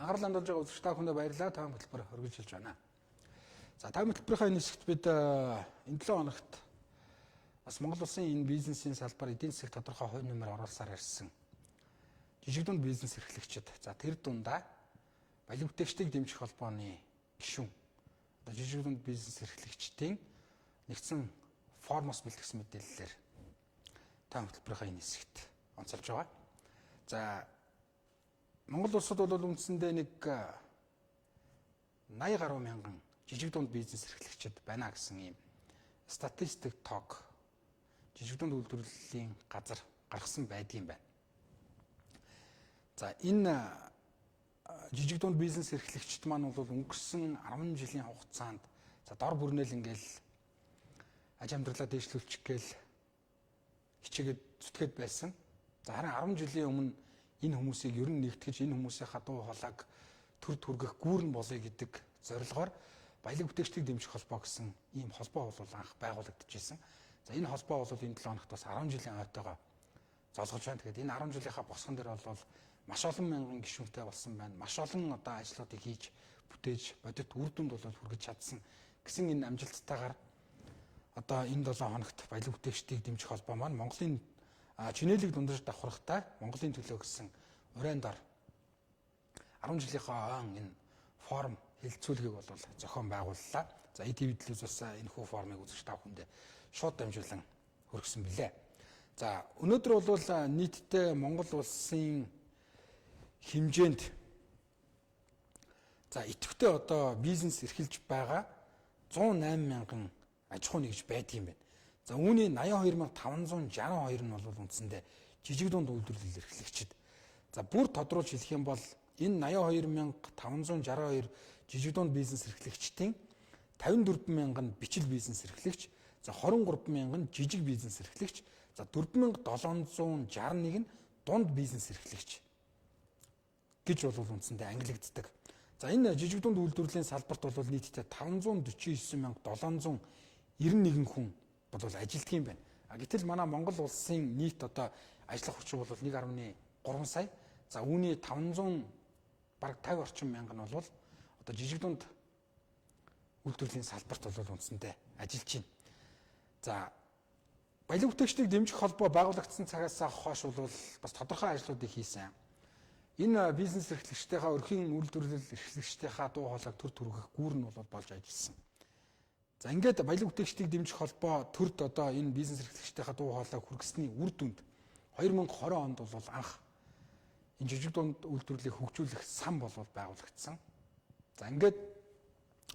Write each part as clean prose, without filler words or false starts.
Анхаарал хандуулж байгаа үзэгч та бүхэндээ баярлалаа. Таван хөтөлбөр хөргөжүүлж байна. За таван хөтөлбөрийнхаа энэ хэсэгт бид энэ 7 хоногт бас Монгол улсын энэ бизнесийн салбар эдийн засаг тодорхой хувь нэмэр оруулсаар ирсэн жижиг дунд бизнес эрхлэгчид. За тэр дундаа баялаг бүтээгчдийг дэмжих холбооны гишүүн. Одоо жижиг дунд бизнес эрхлэгчдийн нэгдсэн формоос бэлтгэсэн мэдээллээр таван хөтөлбөрийнхаа энэ хэсэгт онцолж байгаа. За Монгол улсад бол үндсэндээ нэг 80 гаруй мянган жижиг дунд бизнес эрхлэгчид байна гэсэн ийм статистик тог жижиг дунд үйлдвэрлэлийн газар гаргасан байдгийн байна. За энэ жижиг дунд бизнес эрхлэгчид маань бол өнгөрсөн 10 жилийн хугацаанд за дор бүрнээл ингээл аж амьдралаа дэвшлүүлчих гээл хичээгээд зүтгээд байсан. За харин 10 жилийн өмнө энэ хүмүүсийг ер нь нэгтгэж энэ хүмүүсийн дуу хоолойг төр түргэх гүүрэн болъё гэдэг зорилгоор баялаг бүтээгчдийг дэмжих холбоо гэсэн ийм холбоо бол анх байгуулагдчихсэн. За энэ холбоо бол энэ 7 хоногт бас 10 жилийн ойтойгоо золгож байна. Тэгэхээр энэ 10 жилийнхаа босгон дээр бол маш олон мянган гишүүнтэй болсон байна. Маш олон одоо ажлуудыг хийж бүтээж бодит үр дүнд бол хүргэж чадсан гэсэн энэ амжилттайгаар одоо энэ 7 хоногт баялаг бүтээгчдийг дэмжих холбоо маань Монголын чинээлэг дундаж давхрахтай Монголын төлөө гэсэн урайндаар 10 жилийнхаа он энэ форум хэлэлцүүлгийг бол зохион байгууллаа. За ETV телевиз бас энэ хүү формыг үзэж та бүхэндээ шууд дамжуулан хүргэсэн билээ. За өнөөдөр бол нийтдээ Монгол улсын хэмжээнд за идэвхтэй одоо бизнес эрхэлж байгаа 108 мянган аж ахуй нэгж байдгийн байна. За үүний 82562 нь бол үндсэндээ жижиг дунд үйлдвэрлэл эрхлэгчид. За бүр тодруулж хэлэх юм бол энэ 82562 жижиг дунд бизнес эрхлэгчдийн 54 мянган бичил бизнес эрхлэгч, за 23 мянган жижиг бизнес эрхлэгч, за 4761 нь дунд бизнес эрхлэгч гэж бол үндсэндээ ангилагддаг. За энэ жижиг дунд үйлдвэрлэлийн салбарт бол нийтдээ 549,791 хүн бол ажилтг юм байна. Гэтэл манай Монгол улсын нийт одоо ажиллах хүч бол 1.3 сая. За үүний 500 бараг 50 орчим мянган нь бол одоо жижиг дунд үйлдвэрлэлийн салбарт бол үндсэндээ ажиллаж байна. За баялаг бүтээгчдийг дэмжих холбоо байгуулагдсан цагаас хойш бол бас тодорхой ажлуудыг хийсэн. Энэ бизнес эрхлэгчдийнхаа өрхийн үйлдвэрлэл эрхлэгчдийнхаа дуу хоолойг төр түргэх гүүр нь бол болж ажилласан. За ингээд баялаг бүтээгчдийг дэмжих холбоо төрд одоо энэ бизнес эрхлэгчдийнхаа дуу хоолойг хүргэсний үр дүнд 2020 онд бол анх энэ жижиг дунд үйлдвэрлэлийг хөгжүүлэх сан бол байгуулагдсан. За ингээд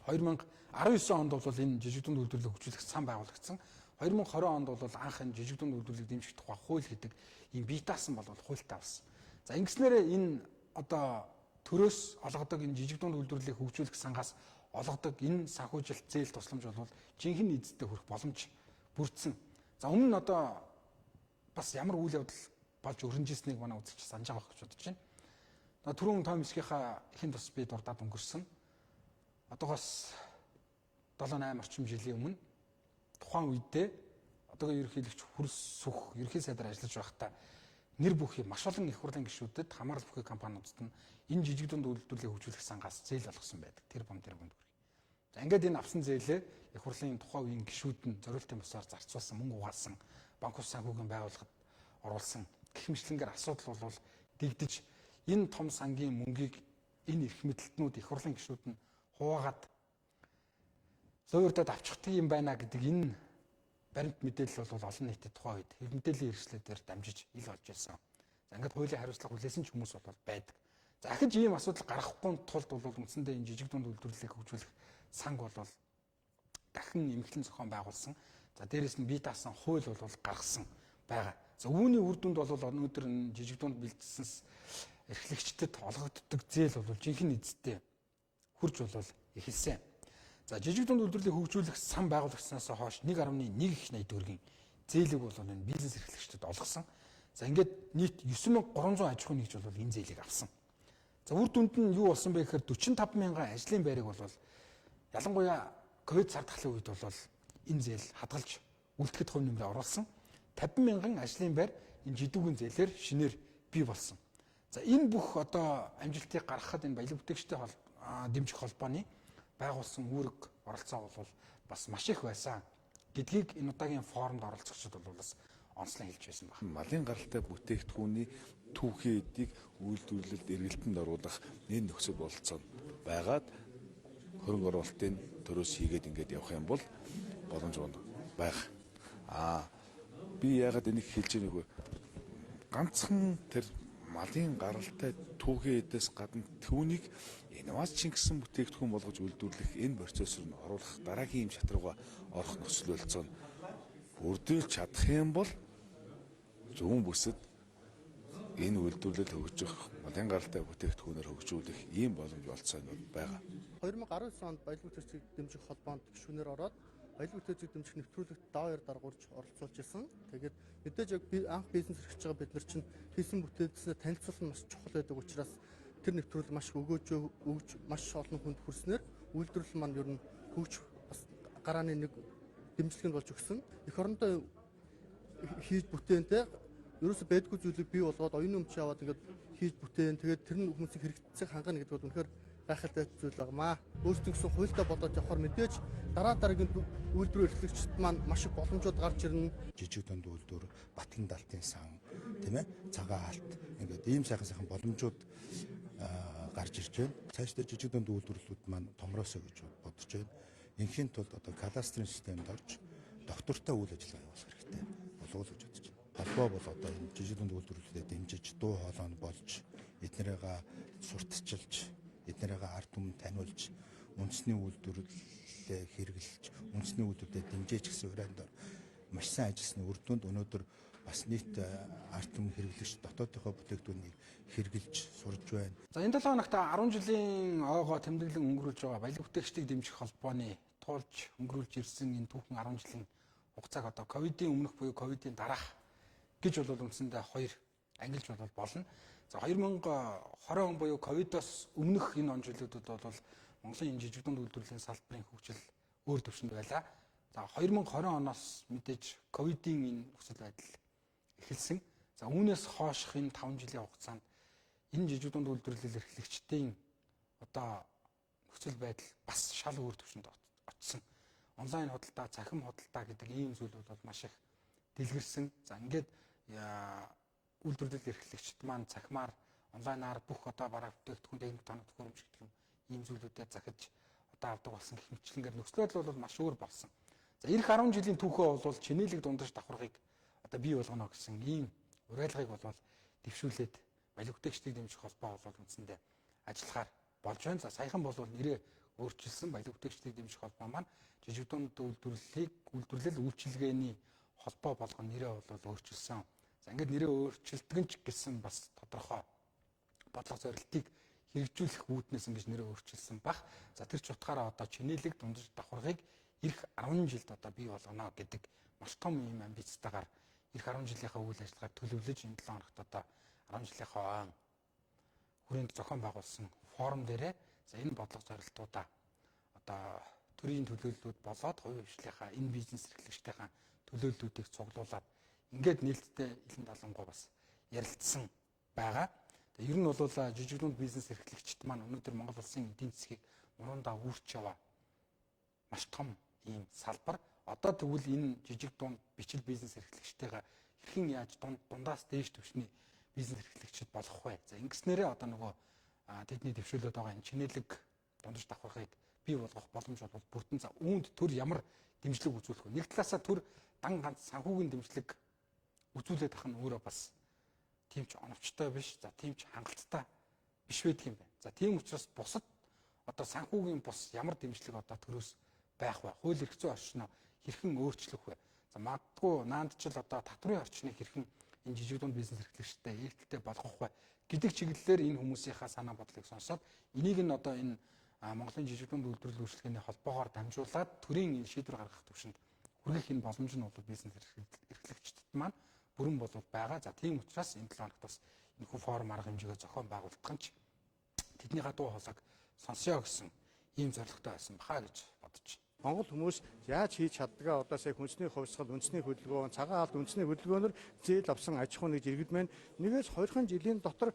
2019 онд бол энэ жижиг дунд үйлдвэрлэлийг хөгжүүлэх сан байгуулагдсан. 2020 онд бол анх энэ жижиг дунд үйлдвэрлэлийг дэмжих тухай хууль гэдэг ийм бие даасан бол хуультай болсон. За ингэснээр энэ одоо төрөөс олгодог энэ жижиг дунд үйлдвэрлэлийг хөгжүүлэх сангаас олгодог энэ санхүүжилт зээл тусламж бол жинхэнэ эзэдтэй хүрэх боломж бүрдсэн. За өмнө нь одоо бас ямар үйл явдал болж өрнжсэнийг манай үзэгч санаж байгаа гэж бодож байна. Түрүүн том хэсгийнхаа эхэнд бас би дурдаад өнгөрсөн. Одоогоос 7-8 орчим жилийн өмнө тухайн үедээ одоогийн ерөнхийлөгч Хүрс Сүх ерөнхий сайдаар ажиллаж байхдаа нэр бүхий маш олон их хурлын гишүүдэд хамаарал бүхий компаниудад нь энэ жижиг дунд үйлдвэрлэлийг хөгжүүлэх сангаас зээл олгосон байдаг. Тэр тэрбум төгрөг. За ингээд энэ авсан зээлээ их хурлын тухайн үеийн гишүүд нь зориултын бусаар зарцуулсан, мөнгө угаасан, банк ус санхүүгийн байгууллагад оруулсан гэх мэтлэнгээр асуудал бол дэгдэж энэ том сангийн мөнгийг энэ эрх мэдэлтнүүд их хурлын гишүүд нь хуваагаад зөөрдөд авчихдаг юм байна гэдэг энэ баримт мэдээлэл бол олон нийтэд тухайн үед хэв мэдээллийн хэрэгслүүдээр дамжиж ил болж байсан. За ингээд хуулийн хариуцлага хүлээсэн ч хүмүүс бол байдаг. За ахиж ийм асуудал гарахгүй тулд бол үндсэндээ энэ жижиг дунд үйлдвэрлэлийг хөгжүүлэх санг бол дахин эмхлэн зохион байгуулсан. За дээрэс нь бие даасан хууль бол гаргасан байгаа. За үүний үр дүнд бол өнөөдөр энэ жижиг дунд бизнес эрхлэгчдэд олгогддог зээл бол жинхэнэ эзэдтэй хүрж бол эхэлсэн. За жижиг дунд үйлдвэрлэлийг хөгжүүлэх сан байгуулагдсанаас хойш 1.1 их 80 төгрөгийн зээлийг бол энэ бизнес эрхлэгчдэд олгосон. За ингээд нийт 9300 аж ахуй нэгж бол энэ зээлийг авсан. За үр дүнд нь юу болсон бэ гэхээр 45 мянган ажлын байрыг бол ялангуяа ковид сар тахлын үед бол энэ зээл хадгалж үлдэхэд хувь нэмрээ оруулсан. 50 мянган ажлын байр энэ жидүүгийн зээлээр шинээр бий болсон. За энэ бүх одоо амжилтыг гаргахад энэ баялаг бүтээгчтэй дэмжих холбооны байгуулсан үүрэг оролцоо бол бас маш их байсан гэдгийг энэ удаагийн форумд оролцогчид бол бас онцлон хэлж байсан байна. Малын гаралтай бүтээгдэхүүний түүхий эдийг үйлдвэрлэлд эргэлтэнд оруулах энэ нөхцөл бололцоо байгаад хөрөнгө оруулалтын төрөөс хийгээд ингээд явах юм бол боломж байгаа. Би яагаад энийг хэлж байгааг вэ? Ганцхан тэр малын гаралтай түүхий эдээс гадна түүнийг инновацийн гэсэн бүтээгдэхүүн болгож үйлдвэрлэх энэ процессор нь оруулах дараагийн юм шатрууга орох нөхцөл бололцоо нь бүрдүүлж чадах юм бол зүүн бүсэд энэ үйлдвэрлэл хөгжих, малын гаралтай бүтээгдэхүүнээр хөгжүүлэх ийм боломж олцоонууд байгаа. 2019 онд баялаг бүтээгчдийг дэмжих холбоонд гишүүнээр ороод баялаг бүтээгчдийг дэмжих нэвтрүүлэгт даваа даргуурж оролцуулж исэн. Тэгээд мэдээж яг анх бизнес эрхэлж байгаа бид нар чинь хийсэн бүтээлснээ танилцуулах нь маш чухал байдаг учраас тэр нэвтрүүлэг маш өгж маш олон хүнд хүрснээр үйлдвэрлэл маань ер нь хөгж бас гарааны нэг дэмжлэг нь болж өгсөн. Эх орондоо хийж бүтээнтэй ерөөсө байдгүй зүйлийг бий болгоод оюуны өмч аваад ингээд хийж бүтээн тэгээд тэр нь хүмүүсийн хэрэгцээг хангана гэдэг бол үнэхээр гайхалтай зүйл байнамаа. Өөрсдөө гэсэн хуйлтаа бодоод явахаар мэдээж дараагийн үйлдвэр эрхлэгчид маань маш их боломжууд гарч ирнэ. Жижиг дунд үйлдвэр, батлан далтын сан, тийм ээ, цагаан алт ингээд ийм сайхан боломжууд гарч ирж байна. Цаашдаа жижиг дунд үйлдвэрлэлүүд маань томроосоо гэж бодож байна. Инхийн тулд одоо кадастрын системд орж доктортой үйл ажиллагаа явуулах хэрэгтэй болов уу гэж бодож байна. Холбоо бол одоо энэ жижиг дунд үйлдвэрлэлүүдэд дэмжиж дуу хоолойн болж эднэрийг сурталчилж эднэрийг ард түмэнд таниулж үндэсний үйлдвэрлэлээ хэрэглэж үндэсний үйлдвэрлэлээ дэмжиж гэсэн урайнд маш сайн ажилласны үр дүнд өнөөдөр бас нийт ард түмэн хэрэглэгч дотоодынхоо бүтээгдэхүүнийг хэрэглэж сурж байна. За энэ 7 хоногт 10 жилийн ойгоо тэмдэглэн өнгөрүүлж байгаа баялаг бүтээгчдийг дэмжих холбооны туулж өнгөрүүлж ирсэн энэ түүхэн 10 жилийн хугацааг одоо ковидын өмнөх буюу ковидын дараах гэж бол үндсэндээ хоёр ангилж болно. За 2020 он буюу ковидоос өмнөх энэ он жилүүдэд бол Монголын энэ жижиг дунд үйлдвэрлэлийн салбарын хөгжил өөр түвшинд байлаа. За 2020 оноос мэдээж ковидын энэ нөхцөл байдал эхэлсэн. За үүнээс хойших энэ 5 жилийн хугацаанд энэ жижиг дунд үйлдвэрлэл эрхлэгчдийн одоо нөхцөл байдал бас шал өөр түвшинд очсон. Онлайн худалдаа, цахим худалдаа гэдэг ийм зүйлүүд бол маш их дэлгэрсэн. За ингээд үйлдвэрлэл эрхлэгчид маань цахимаар онлайнаар бүх одоо бараа бүтээгдэхүүн техник тоног төхөөрөмж гэх юм ийм зүйлүүдэд захиж одоо авдаг болсон гэх мэтчлэнгээр нөхцөл байдал бол маш өөр болсон. За эх 10 жилийн түүхөө бол чинээлэг дундаж давхаргыг одоо бий болгоно гэсэн ийм уриалгыг бол дэвшүүлээд баялаг бүтээгчдийг дэмжих холбоо бол үндсэндээ ажиллахаар болж байна. За саяхан бол нэрээ өөрчилсөн баялаг бүтээгчдийг дэмжих холбоо маань жижиг дунд үйлдвэрлэл үйлчилгээний холбоо болгоно нэрээ бол өөрчилсөн. За ингээд нэрээ өөрчилдөг ч гэсэн бас тодорхой бодлого зорилтыг хэрэгжүүлэх үүднээс ингэж нэрээ өөрчилсөн бах. За тэр ч утгаараа одоо чинээлэг дундаж давхаргыг эх 10 жилд одоо бий болгоно гэдэг маш том юм амбицтайгаар эх 10 жилийнхаа үйл ажиллагааг төлөвлөж энэ 7 хоногт одоо 10 жилийнхаа он хүрээнд зохион байгуулсан форум дээрээ за энэ бодлого зорилтуудаа одоо төрийн төлөөллүүд болоод хувийн хвшлийнхаа энэ бизнес эрхлэгчдийнхаа төлөөллүүдийг цуглуулад ингээд нээлттэй илэн далангуй бас ярилцсан байгаа. Ер нь бол жижиг дунд бизнес эрхлэгчид маань өнөөдөр Монгол улсын эдийн засгийг муундаа үүрч яваа маш том ийм салбар. Одоо тэгвэл энэ жижиг дунд бичил бизнес эрхлэгчтэйгээ хэрхэн яаж дундаас дээш түвшний бизнес эрхлэгчид болох вэ? За ингэснээрээ одоо нөгөө тэдний дэвшүүлээд байгаа энэ чинээлэг дундаж давхаргыг бий болгох боломж бол бүрдэн. За үүнд төр ямар дэмжлэг үзүүлэх вэ? Нэг талаасаа төр дан ганц санхүүгийн дэмжлэг үзүүлээд ах нь өөрөө бас тийм ч оновчтой биш. За тийм ч хангалттай биш байдаг юм байна. За тийм учраас бусад одоо санхүүгийн бус ямар дэмжлэг одоо төрөөс байх вэ? Хууль эрх зүйн орчноо хэрхэн өөрчлөх вэ? За магадгүй наандчил одоо татврын орчныг хэрхэн энэ жижиг дунд бизнес эрхлэгчтэй ээлжтэй болгох вэ гэдэг чиглэлээр энэ хүмүүсийнхаа санаа бодлыг сонсоод энийг нь одоо энэ Монголын жижиг дунд үйлдвэрлэл үйлчлэгээний холбоогоор дамжуулаад төрийн энэ шийдвэр гаргах төвшөнд хүргэх энэ боломж нь бол бизнес эрхлэгчдэд маань бүрэн бол байгаа. За тийм учраас энэ 7 хоногт бас энэхүү форум арга хэмжээгээ зохион байгуулдаг нь ч тэдний дуу хоолойг сонсё гэсэн ийм зорилготой байсан бахаа гэж бодож байна. Монгол хүмүүс яаж хийж чаддгаа одоо сая хүнсний хувьсгал, үндэсний хөдөлгөөн, цагаан алт үндэсний хөдөлгөөнөөр зээл авсан аж ахуй нэгж иргэд маань нэгээс 2 жилийн дотор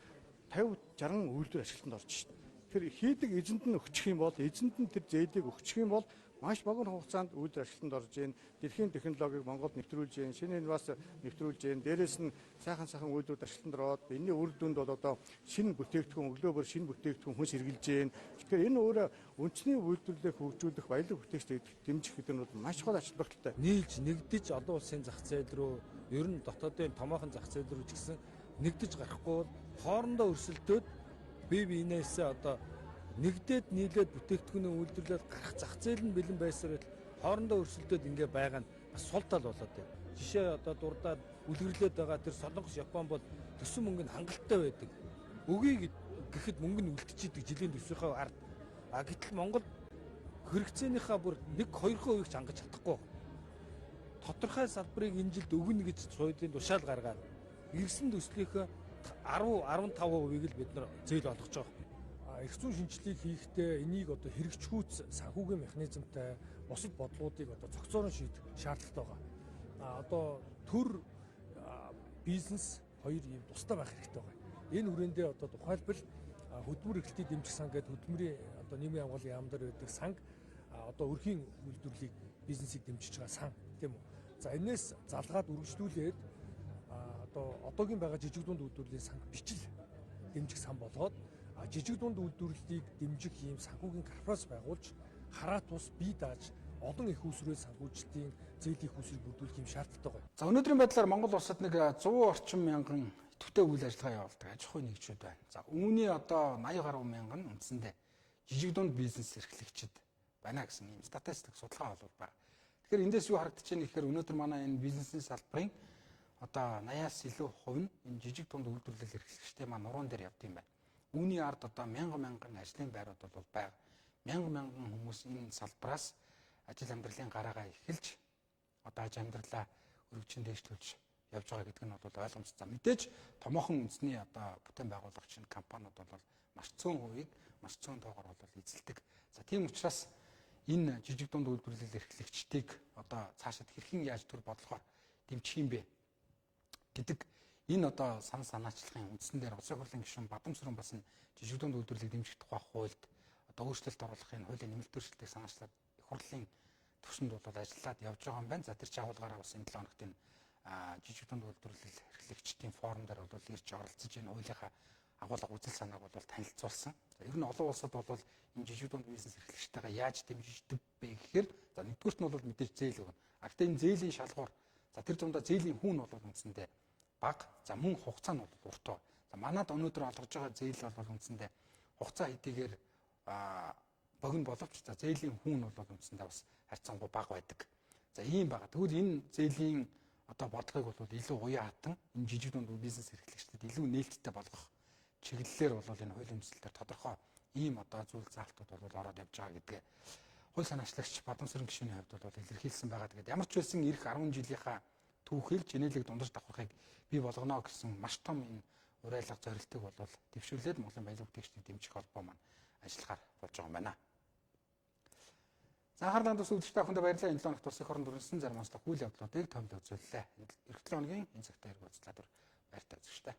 50-60 үйлдвэр ашиглалтанд орж шít. Тэгэхээр хийдэг эзэнд нь өгчих юм бол эзэнд нь тэр зээлийг өгчих юм бол маш богино хугацаанд үйлдвэр ашиглалтанд орж ийн. Дэлхийн технологиг Монголд нэвтрүүлж ийн, шинэ инновац нэвтрүүлж ийн. Дээрээс нь сайхан үйлдвэрүүд ашиглалтанд ороод энэний үр дүнд бол одоо шинэ бүтээгдэхүүн өглөө бүр шинэ бүтээгдэхүүн хүн сэргийлж ийн. Тэгэхээр энэ өөрөө үндэсний үйлдвэрлэлийг хөгжүүлэх, баялаг бүтээгдэхүүнийг дэмжих гэдэг нь маш гол ач холбогдолтой. Нийлж нэгдэж олон улсын зах зээл рүү, ер нь дотоодын томоохон зах зээл рүү ч гэсэн нэгдэж гарахгүй хоорондоо өрсөлдөөд бие биенээсээ одоо нэгдээд нийлээд бүтээгдэхүүнээ үйлдвэрлээд гарах зах зээл нь бэлэн байсаар хоорондоо өрсөлдөөд ингээ байгаа нь бас сул тал болоод байна. Жишээ одоо дурдаад үлгэрлээд байгаа тэр Солонгос, Япон бол төссөн мөнгөнд хангалттай байдаг. Өгье гэхэд мөнгө нь үлдчихийдэг жилийн төсвийнхөө ард. Гэтэл Монгол хэрэгцээнийхээ бүр 1-2% ч хангаж чадахгүй. Тодорхой салбарыг энэ жилд өгнө гэж суудлын тушаал гаргаад ирсэн төслийнхөө 10-15%-ийг л бид нар зээл олгож байгаа. Эрх зүйн шинжилгээг хийхдээ энийг одоо хэрэгжихүүц санхүүгийн механизмтай бусад бодлогуудыг одоо цогцоор нь шийдэх шаардлагатай байгаа. Одоо төр бизнес хоёр юм тусдаа байх хэрэгтэй байгаа. Энэ хүрээндээ одоо тухайлбал хөдөлмөр эрхлэлтийг дэмжих сан гэдэг хөдөлмөрийн одоо нийгмийн хамгааллын яам дээр байдаг санг одоо өрхийн үйлдвэрлэлийг бизнесийг дэмжиж байгаа сан тийм үү. За энэс залгаад үргэлжлүүлээд одоо одоогийн байгаа жижиг дунд үйлдвэрлэлийн санг бичил дэмжих сан болгоод жижиг дунд үйлдвэрлэлийг дэмжих ийм санхүүгийн корпорац байгуулж хараа тус бие дааж олон их усрын санхүүжилтийн зээлийн их усрыг бүрдүүлэх юм шаардлагатай байна. За өнөөдрийн байдлаар Монгол улсад нэг 100 орчим мянган идэвхтэй үйл ажиллагаа явуулдаг аж ахуйн нэгжүүд байна. За үүний одоо 80 гаруй мянган үндсэндээ жижиг дунд бизнес эрхлэгчид байна гэсэн ийм статистик судалгаа бол байна. Тэгэхээр эндээс юу харагдаж байна гэхээр өнөөдөр манай энэ бизнесийн салбарын одоо 80-аас илүү хувь нь энэ жижиг дунд үйлдвэрлэл эрхлэгчтэй маань нуруунд дээр явд юм байна. Үүний ард одоо мянган ажлын байрууд бол байгаа. Мянган хүмүүс энэ салбараас ажил амьдралын гараагаа эхэлж одоо аж амьдралаа өргөжин дэвшлүүлж явж байгаа гэдэг нь бол ойлгомжтой. За мэдээж томоохон үндэсний одоо бүтээн байгуулагч компаниуд бол маш цөөн хувийг маш цөөн тоогоор бол эзэлдэг. За тийм учраас энэ жижиг дунд үйлдвэрлэл эрхлэгчдийг одоо цаашид хэрхэн яаж төр бодлохоор дэмжих юм бэ гэдэг энэ одоо санаачлагын үндсэн дээр улсын хурлын гишүүн Бадамсүрэн бас энэ жижиг дунд үйлдвэрлэлийг дэмжих тухай хуульд одоо өөрчлөлт оруулахын хуулийн нэмэлт өөрчлөлтийг санаачлаад их хурлын төвшөнд бол ажиллаад явж байгаа юм байна. За тэр чагуулгаараа бас энэ 7 хоногт энэ жижиг дунд үйлдвэрлэл эрхлэгчдийн форум дээр бол ирж оролцож энэ хуулийнхаа агуулга үзэл санааг бол танилцуулсан. За ер нь олон улсад бол энэ жижиг дунд бизнес эрхлэгчтэйгээ яаж дэмжиждэг бэ гэхээр за нэгдүгürt нь бол мэдээж зээл өгнө. Гэхдээ энэ зээлийн шалгуур за тэр дундаа зээлийн хүүн бол үндсэндээ бага. За мөн хугацаа нь бол урт. За манад өнөөдөр олгож байгаа зээл бол үндсэндээ хугацаа хэдийгээр богино боловч за зээлийн хүүн бол үндсэндээ бас харьцангуй бага байдаг. За ийм байгаа. Тэгвэл энэ зээлийн одоо бодлогыг бол илүү уян хатан энэ жижиг дунд бизнес эрхлэгчдэд илүү нээлттэй болгох чиглэлээр бол энэ хуулийн төсөлдөр тодорхой ийм одоо зүйл заалтууд бол ороод явж байгаа гэдгээ хууль санаачлагч Бадамсүрэн гишүүний хувьд бол илэрхийлсэн байгаа. Тэгээд ямар ч байсан эх 10 жилийнхаа түүхэл Женевийг дундаж давхархыг бий болгоно гэсэн маш том энэ уриалга зорилтыг бол дэвшүүлээд Монголын баялаг бүтээгчдийг дэмжих холбоо маань ажиллахаар болж байгаа юм байна. За анхаарлаа хандуулсан үзэгчид та бүхэнд баярлалаа. Энэ 7 хоногт улс их орнд дүрсэн зарим онцлог үйл явдлуудыг томд үзүүллээ. Эх 7 хоногийн энэ цагтаа ирэх уулзлаа дүр баяртай үзэгчтэй.